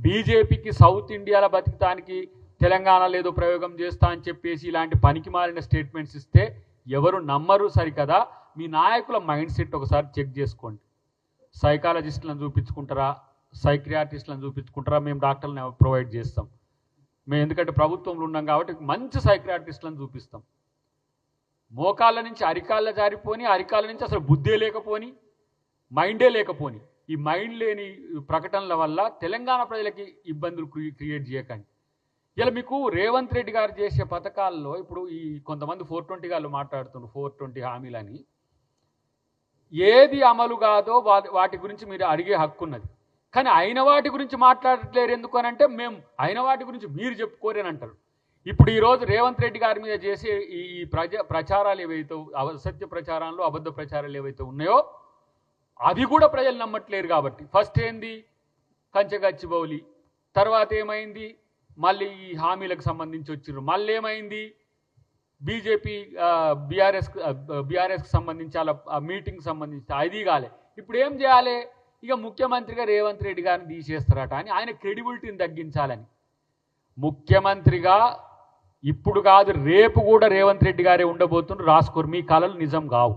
బీజేపీకి సౌత్ ఇండియాలో బతికటానికి తెలంగాణలో ఏదో ప్రయోగం చేస్తా అని చెప్పేసి ఇలాంటి పనికి మారిన స్టేట్మెంట్స్ ఇస్తే ఎవరు నమ్మరు. సరికదా మీ నాయకుల మైండ్ సెట్ ఒకసారి చెక్ చేసుకోండి. సైకాలజిస్టులను చూపించుకుంటారా, సైక్రియాటిస్టులను చూపించుకుంటారా? మేము డాక్టర్లను ప్రొవైడ్ చేస్తాం. మేము ఎందుకంటే ప్రభుత్వంలో ఉన్నాం కాబట్టి మంచి సైక్రియాటిస్టులను చూపిస్తాం. మోకాళ్ళ నుంచి అరికాళ్ళ జారిపోని, అరికాళ్ళ నుంచి అసలు బుద్ధే లేకపోని, మైండే లేకపోని, ఈ మైండ్ లేని ప్రకటనల వల్ల తెలంగాణ ప్రజలకి ఇబ్బందులు క్రియేట్ చేయకండి. ఇలా మీకు రేవంత్ రెడ్డి గారు చేసే పథకాల్లో ఇప్పుడు ఈ కొంతమంది 420 గారు మాట్లాడుతున్నారు, 420 హామీలని. ఏది అమలు కాదో వాటి గురించి మీరు అడిగే హక్కు ఉన్నది. కానీ అయిన వాటి గురించి మాట్లాడట్లేరు ఎందుకు అని అంటే, మేము అయిన వాటి గురించి మీరు చెప్పుకోరని అంటారు. ఇప్పుడు ఈరోజు రేవంత్ రెడ్డి గారి మీద చేసే ఈ ప్రచారాలు ఏవైతే అసత్య ప్రచారాలు, అబద్ధ ప్రచారాలు ఏవైతే ఉన్నాయో అది కూడా ప్రజలు నమ్మట్లేరు. కాబట్టి ఫస్ట్ ఏంది కంచగచ్చిబౌలి, తర్వాత ఏమైంది మళ్ళీ ఈ హామీలకు సంబంధించి వచ్చిర్రు, మళ్ళీ ఏమైంది బీజేపీ బీఆర్ఎస్కి సంబంధించి అలా మీటింగ్ సంబంధించి అది కాలే. ఇప్పుడు ఏం చేయాలి? ఇక ముఖ్యమంత్రిగా రేవంత్ రెడ్డి గారిని తీసేస్తారట అని ఆయన క్రెడిబిలిటీని తగ్గించాలని. ముఖ్యమంత్రిగా ఇప్పుడు కాదు రేపు కూడా రేవంత్ రెడ్డి గారే ఉండబోతున్నారు. రాసుకోరు, మీ కలలు నిజం కావు.